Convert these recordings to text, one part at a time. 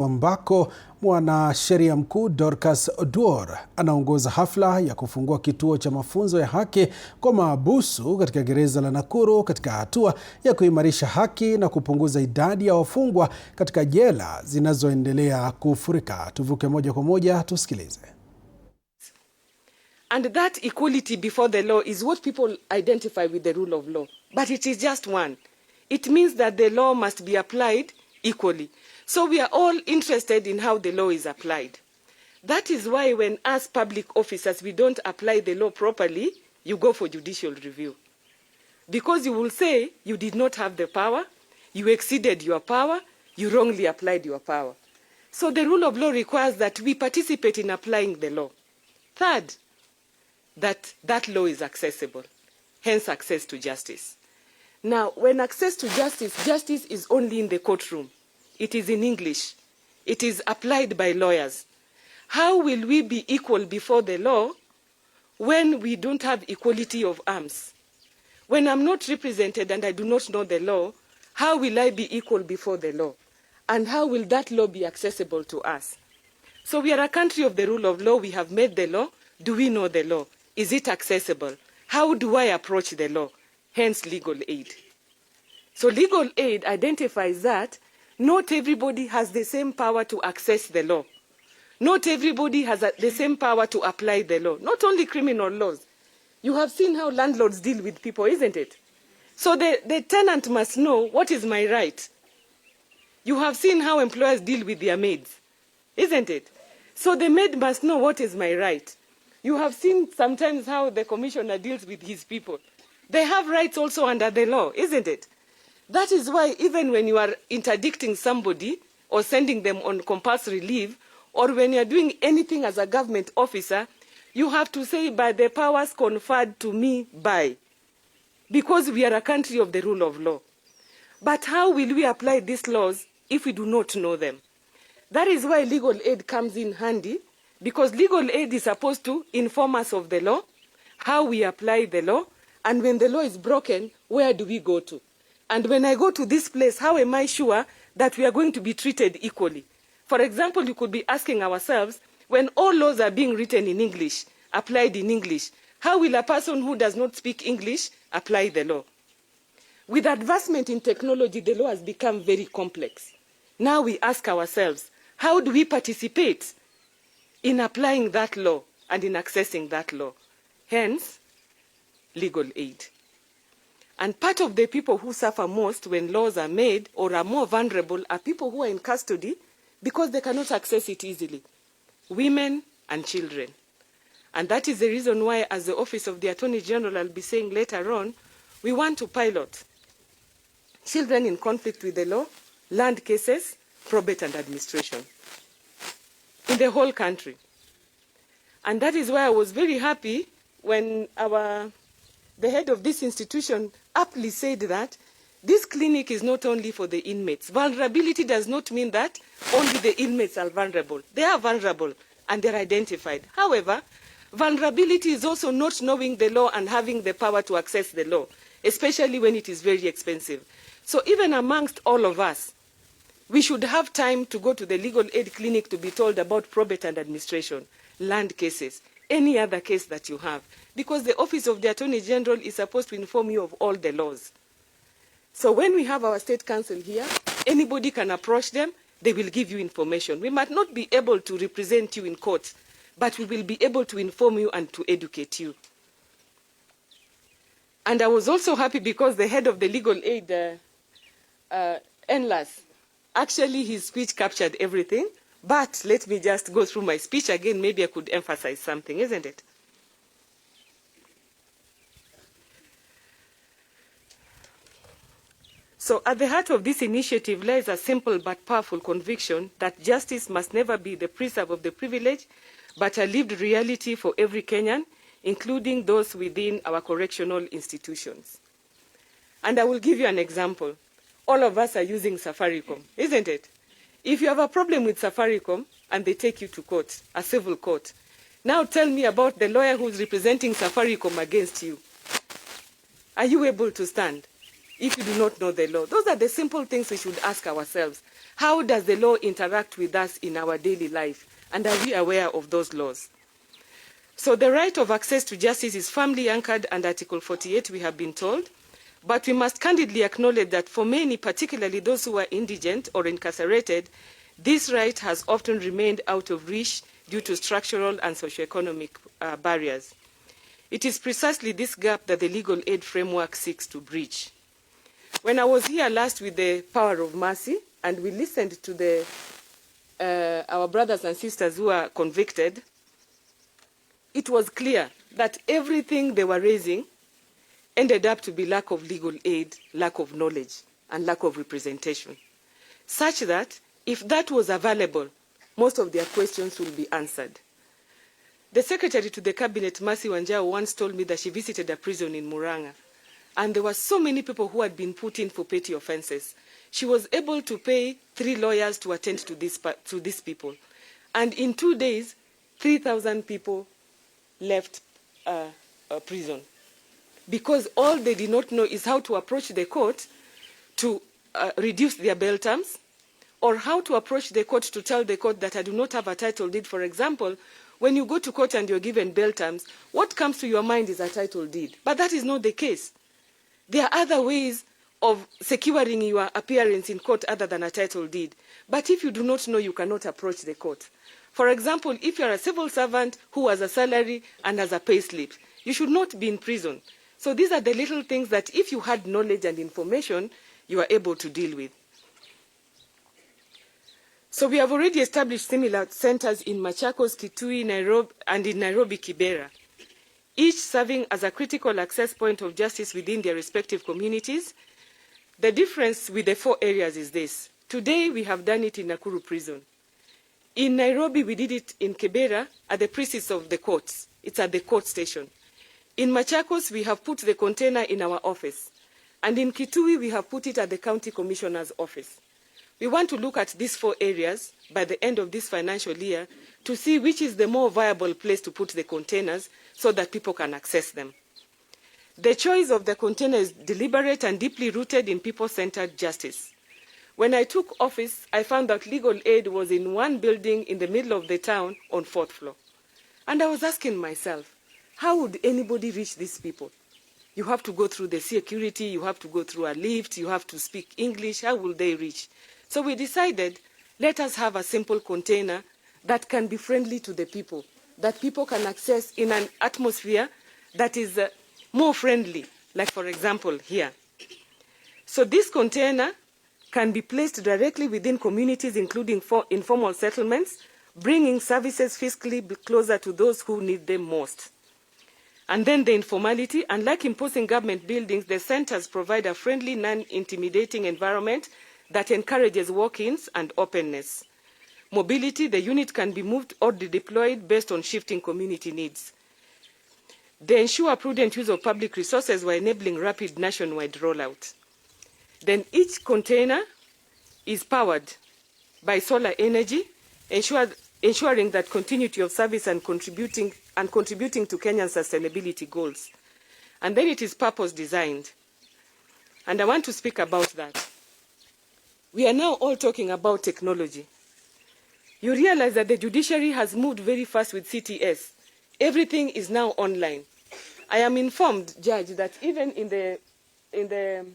Ambako Mwanasheria Mkuu Dorcas Oduor anaongoza hafla ya kufungua kituo cha mafunzo ya haki kwa mahabusu katika gereza la Nakuru katika hatua ya kuimarisha haki na kupunguza idadi ya wafungwa katika jela zinazoendelea kufurika. Tuvuke moja kwa moja tusikilize. And that equality before the law is what people identify with the rule of law. But it is just one. It means that the law must be applied equally. So we are all interested in how the law is applied. That is why when as public officers we don't apply the law properly, you go for judicial review. Because you will say you did not have the power, you exceeded your power, you wrongly applied your power. So the rule of law requires that we participate in applying the law. Third, that law is accessible, hence access to justice. Now, when access to justice, justice is only in the courtroom. It is in English. It is applied by lawyers. How will we be equal before the law when we don't have equality of arms? When I'm not represented and I do not know the law, how will I be equal before the law? And how will that law be accessible to us? So we are a country of the rule of law. We have made the law. Do we know the law? Is it accessible? How do I approach the law? Hence legal aid. So legal aid identifies that not everybody has the same power to access the law. Not everybody has the same power to apply the law. Not only criminal laws. You have seen how landlords deal with people, isn't it? So the tenant must know what is my right. You have seen how employers deal with their maids, isn't it? So the maid must know what is my right. You have seen sometimes how the commissioner deals with his people. They have rights also under the law, isn't it? That is why even when you are interdicting somebody or sending them on compulsory leave, or when you are doing anything as a government officer, you have to say by the powers conferred to me by, because we are a country of the rule of law. But how will we apply these laws if we do not know them? That is why legal aid comes in handy, because legal aid is supposed to inform us of the law, how we apply the law, and when the law is broken, where do we go to? And when I go to this place, how am I sure that we are going to be treated equally? For example, you could be asking ourselves, when all laws are being written in English, applied in English, how will a person who does not speak English apply the law? With advancement in technology, the law has become very complex. Now we ask ourselves, how do we participate in applying that law and in accessing that law? Hence, legal aid. And part of the people who suffer most when laws are made or are more vulnerable are people who are in custody because they cannot access it easily. Women and children. And that is the reason why, as the Office of the Attorney General I'll be saying later on, we want to pilot children in conflict with the law, land cases, probate and administration in the whole country. And that is why I was very happy when the head of this institution aptly said that this clinic is not only for the inmates. Vulnerability does not mean that only the inmates are vulnerable. They are vulnerable and they're identified. However, vulnerability is also not knowing the law and having the power to access the law, especially when it is very expensive. So even amongst all of us, we should have time to go to the legal aid clinic to be told about probate and administration, land cases, any other case that you have, because the Office of the Attorney General is supposed to inform you of all the laws. So when we have our State Council here, anybody can approach them, they will give you information. We might not be able to represent you in court, but we will be able to inform you and to educate you. And I was also happy because the head of the legal aid, NLAS, actually his speech captured everything. But let me just go through my speech again. Maybe I could emphasize something, isn't it? So at the heart of this initiative lies a simple but powerful conviction that justice must never be the preserve of the privileged, but a lived reality for every Kenyan, including those within our correctional institutions. And I will give you an example. All of us are using Safaricom, isn't it? If you have a problem with Safaricom and they take you to court, a civil court, now tell me about the lawyer who's representing Safaricom against you. Are you able to stand if you do not know the law? Those are the simple things we should ask ourselves. How does the law interact with us in our daily life? And are we aware of those laws? So the right of access to justice is firmly anchored under Article 48, we have been told. But we must candidly acknowledge that for many, particularly those who are indigent or incarcerated, this right has often remained out of reach due to structural and socioeconomic barriers. It is precisely this gap that the legal aid framework seeks to bridge. When I was here last with the Power of Mercy, and we listened to our brothers and sisters who are convicted, it was clear that everything they were raising ended up to be lack of legal aid, lack of knowledge, and lack of representation, such that if that was available, most of their questions will be answered. The Secretary to the Cabinet, Mercy Wanjao, once told me that she visited a prison in Muranga, and there were so many people who had been put in for petty offenses. She was able to pay 3 lawyers to attend to these people. And in 2 days, 3,000 people left prison. Because all they did not know is how to approach the court to reduce their bail terms, or how to approach the court to tell the court that I do not have a title deed. For example, when you go to court and you're given bail terms, what comes to your mind is a title deed. But that is not the case. There are other ways of securing your appearance in court other than a title deed. But if you do not know, you cannot approach the court. For example, if you're a civil servant who has a salary and has a pay slip, you should not be in prison. So these are the little things that if you had knowledge and information, you are able to deal with. So we have already established similar centers in Machakos, Kitui, Nairobi, and in Nairobi, Kibera, each serving as a critical access point of justice within their respective communities. The difference with the 4 areas is this. Today, we have done it in Nakuru prison. In Nairobi, we did it in Kibera at the precincts of the courts. It's at the court station. In Machakos, we have put the container in our office. And in Kitui, we have put it at the county commissioner's office. We want to look at these 4 areas by the end of this financial year to see which is the more viable place to put the containers so that people can access them. The choice of the container is deliberate and deeply rooted in people-centered justice. When I took office, I found that legal aid was in one building in the middle of the town on 4th floor. And I was asking myself, how would anybody reach these people? You have to go through the security, you have to go through a lift, you have to speak English. How will they reach? So we decided, let us have a simple container that can be friendly to the people, that people can access in an atmosphere that is more friendly, like for example here. So this container can be placed directly within communities, including informal settlements, bringing services fiscally closer to those who need them most. And then the informality, unlike imposing government buildings, the centers provide a friendly, non-intimidating environment that encourages walk-ins and openness. Mobility, the unit can be moved or redeployed based on shifting community needs. They ensure prudent use of public resources while enabling rapid nationwide rollout. Then each container is powered by solar energy, ensuring that continuity of service and contributing to Kenya's sustainability goals. And then it is purpose designed. And I want to speak about that. We are now all talking about technology. You realize that the judiciary has moved very fast with CTS. Everything is now online. I am informed, Judge, that even in the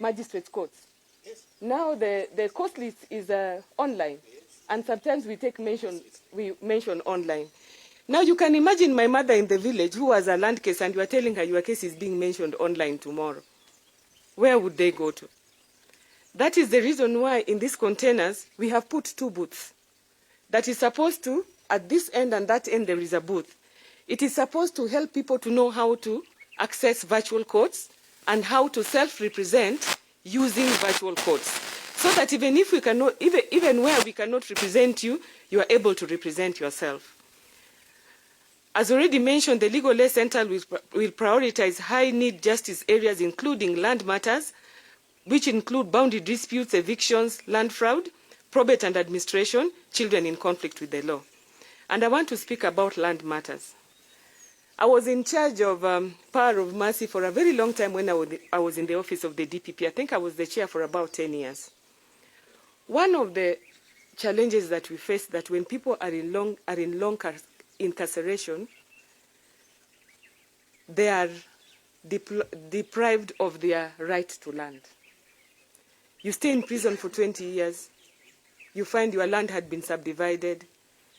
magistrates' courts, yes, now the court list is online, yes, and sometimes we mention online. Now you can imagine my mother in the village who has a land case and you are telling her your case is being mentioned online tomorrow. Where would they go to? That is the reason why in these containers we have put 2 booths. That is supposed to, at this end and that end there is a booth. It is supposed to help people to know how to access virtual courts and how to self-represent using virtual courts. So that even if we cannot, even where we cannot represent you, you are able to represent yourself. As already mentioned, the Legal Aid Center will prioritize high-need justice areas, including land matters, which include boundary disputes, evictions, land fraud, probate and administration, children in conflict with the law. And I want to speak about land matters. I was in charge of Power of Mercy for a very long time when I was in the office of the DPP. I think I was the chair for about 10 years. One of the challenges that we face that when people are in long incarceration, they are deprived of their right to land. You stay in prison for 20 years, you find your land had been subdivided,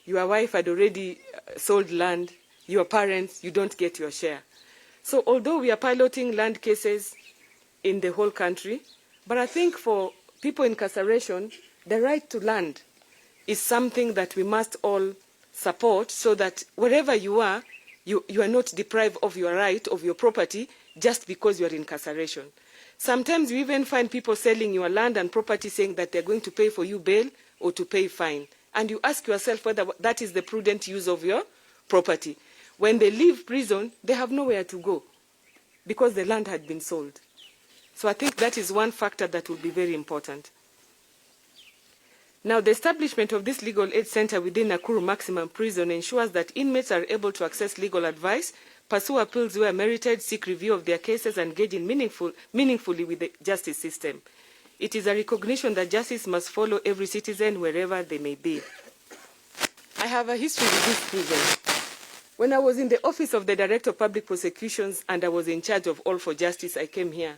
your wife had already sold land, your parents, you don't get your share. So although we are piloting land cases in the whole country, but I think for people in incarceration, the right to land is something that we must all support so that wherever you are not deprived of your right, of your property, just because you are in incarceration. Sometimes you even find people selling your land and property saying that they're going to pay for you bail or to pay fine. And you ask yourself whether that is the prudent use of your property. When they leave prison, they have nowhere to go because the land had been sold. So I think that is one factor that will be very important. Now, the establishment of this legal aid center within Nakuru Maximum Prison ensures that inmates are able to access legal advice, pursue appeals where merited, seek review of their cases, and engage in meaningfully with the justice system. It is a recognition that justice must follow every citizen wherever they may be. I have a history with this prison. When I was in the office of the Director of Public Prosecutions and I was in charge of All for Justice, I came here.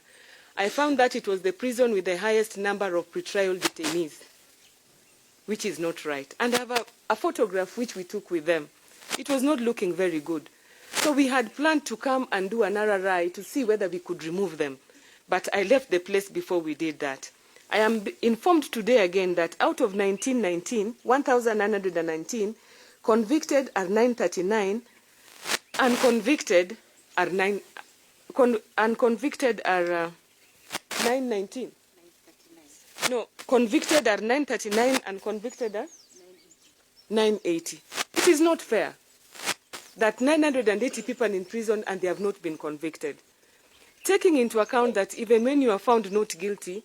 I found that it was the prison with the highest number of pretrial detainees, which is not right. And I have a photograph which we took with them. It was not looking very good. So we had planned to come and do an RRI to see whether we could remove them. But I left the place before we did that. I am informed today again that out of 1,919, convicted are 939, unconvicted are 919. No, convicted are 939 and convicted are 980. It is not fair that 980 people are in prison and they have not been convicted. Taking into account that even when you are found not guilty,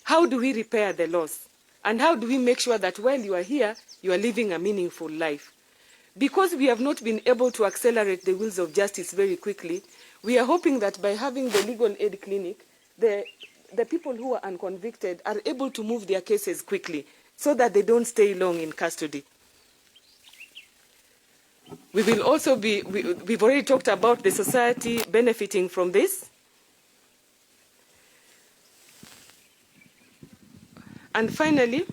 how do we repair the loss? And how do we make sure that while you are here, you are living a meaningful life? Because we have not been able to accelerate the wheels of justice very quickly, we are hoping that by having the legal aid clinic, the people who are unconvicted are able to move their cases quickly so that they don't stay long in custody. We will also be, we've already talked about the society benefiting from this. And finally,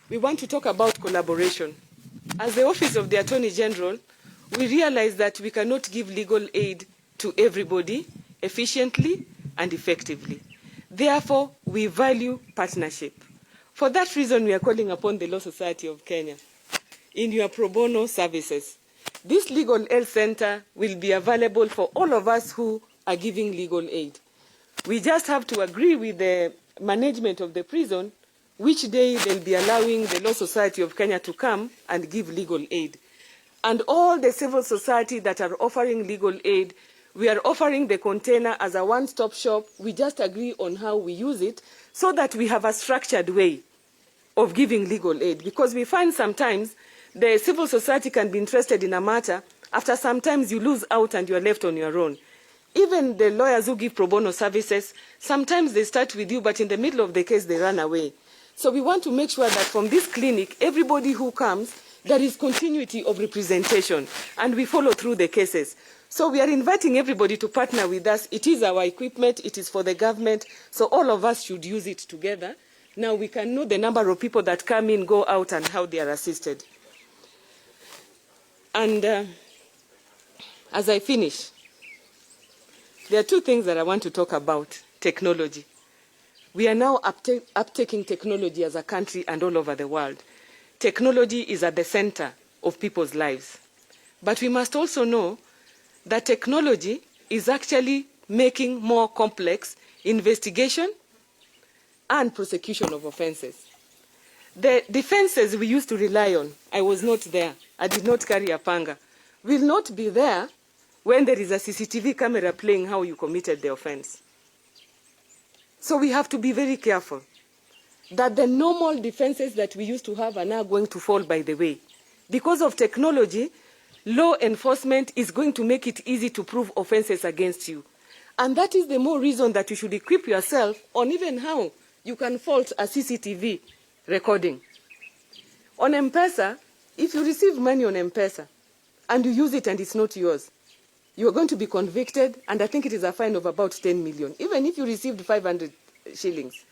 we want to talk about collaboration. As the Office of the Attorney General, we realize that we cannot give legal aid to everybody efficiently and effectively. Therefore, we value partnership. For that reason, we are calling upon the Law Society of Kenya in your pro bono services. This legal aid center will be available for all of us who are giving legal aid. We just have to agree with the management of the prison which day they'll be allowing the Law Society of Kenya to come and give legal aid. And all the civil society that are offering legal aid, we are offering the container as a one-stop shop. We just agree on how we use it so that we have a structured way of giving legal aid. Because we find sometimes the civil society can be interested in a matter. After sometimes you lose out and you are left on your own. Even the lawyers who give pro bono services, sometimes they start with you, but in the middle of the case, they run away. So we want to make sure that from this clinic, everybody who comes, there is continuity of representation, and we follow through the cases. So we are inviting everybody to partner with us. It is our equipment. It is for the government. So all of us should use it together. Now we can know the number of people that come in, go out, and how they are assisted. And as I finish, there are two things that I want to talk about. Technology. We are now uptaking technology as a country and all over the world. Technology is at the center of people's lives. But we must also know that technology is actually making more complex investigation and prosecution of offenses. The defenses we used to rely on, I was not there, I did not carry a panga, will not be there when there is a CCTV camera playing how you committed the offense. So we have to be very careful that the normal defenses that we used to have are now going to fall by the way. Because of technology, law enforcement is going to make it easy to prove offenses against you. And that is the more reason that you should equip yourself on even how you can fault a CCTV recording. On M-Pesa, if you receive money on M-Pesa and you use it and it's not yours, you are going to be convicted, and I think it is a fine of about 10 million, even if you received 500 shillings.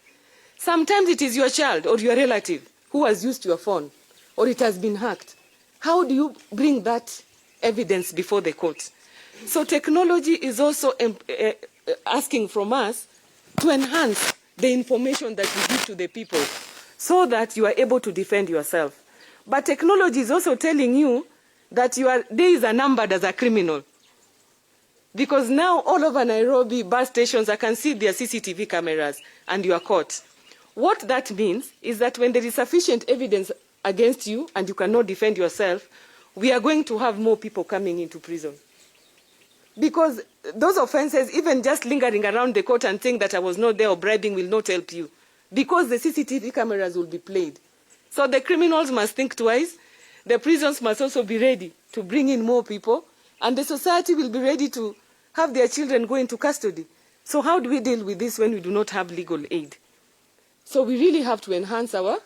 Sometimes it is your child or your relative who has used your phone, or it has been hacked. How do you bring that evidence before the court? So technology is also asking from us to enhance the information that we give to the people so that you are able to defend yourself. But technology is also telling you that your days are numbered as a criminal. Because now all over Nairobi bus stations, I can see their CCTV cameras and you are caught. What that means is that when there is sufficient evidence against you and you cannot defend yourself, we are going to have more people coming into prison. Because those offenses, even just lingering around the court and saying that I was not there or bribing will not help you. Because the CCTV cameras will be played. So the criminals must think twice. The prisons must also be ready to bring in more people. And the society will be ready to have their children go into custody. So how do we deal with this when we do not have legal aid? So we really have to enhance our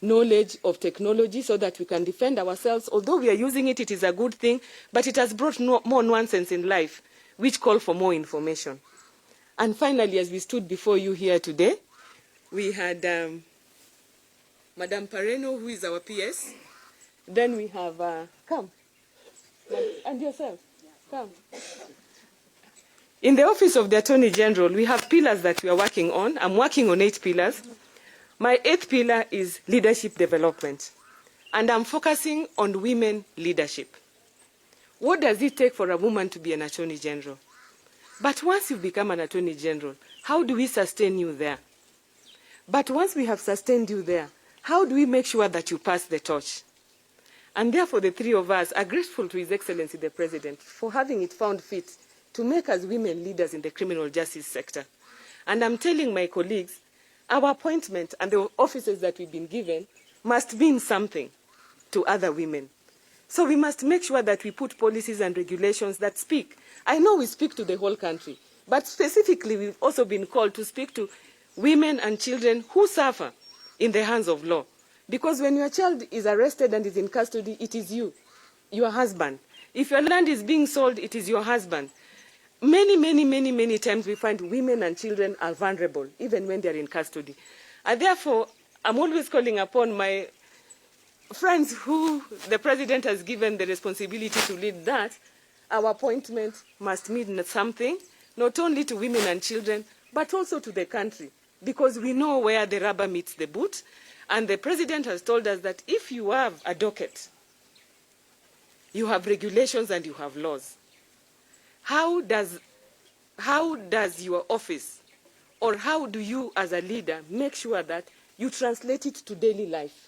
knowledge of technology so that we can defend ourselves. Although we are using it, it is a good thing, but it has brought more nonsense in life, which call for more information. And finally, as we stood before you here today, we had Madam Pareno, who is our PS. Then we have, come, and yourself, come. In the Office of the Attorney General, we have pillars that we are working on. I'm working on 8 pillars. My 8th pillar is leadership development, and I'm focusing on women leadership. What does it take for a woman to be an Attorney General? But once you become an Attorney General, how do we sustain you there? But once we have sustained you there, how do we make sure that you pass the torch? And therefore, the 3 of us are grateful to His Excellency the President for having it found fit to make us women leaders in the criminal justice sector. And I'm telling my colleagues, our appointment and the offices that we've been given must mean something to other women. So we must make sure that we put policies and regulations that speak. I know we speak to the whole country, but specifically we've also been called to speak to women and children who suffer in the hands of law. Because when your child is arrested and is in custody, it is you, your husband. If your land is being sold, it is your husband. Many times we find women and children are vulnerable, even when they're in custody. And therefore, I'm always calling upon my friends who the President has given the responsibility to lead that. Our appointment must mean something, not only to women and children, but also to the country, because we know where the rubber meets the boot. And the President has told us that if you have a docket, you have regulations and you have laws. How does your office, or how do you as a leader make sure that you translate it to daily life?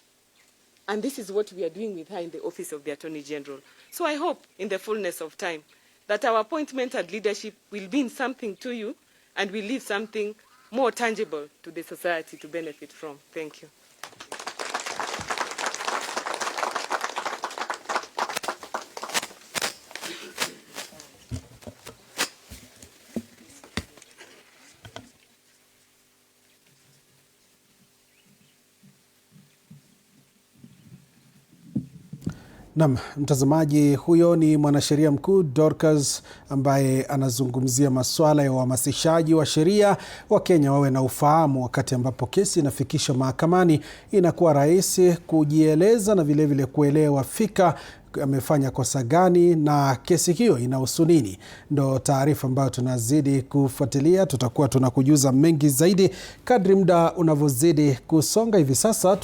And this is what we are doing with her in the Office of the Attorney General. So I hope in the fullness of time that our appointment and leadership will mean something to you and will leave something more tangible to the society to benefit from. Thank you. Naam, mtazamaji, huyo ni mwanasheria mkuu Dorcas ambaye anazungumzia masuala ya uhamasishaji wa sheria wa Kenya wawe na ufahamu wakati ambapo kesi inafikishwa mahakamani. Inakuwa rahisi kujieleza na vile vile kuelewa fika amefanya kosa gani na kesi hiyo inahusu nini. Ndo taarifa ambayo tunazidi kufuatilia. Tutakuwa tunakujuza mengi zaidi kadri muda unavyozidi kusonga. Hivi sasa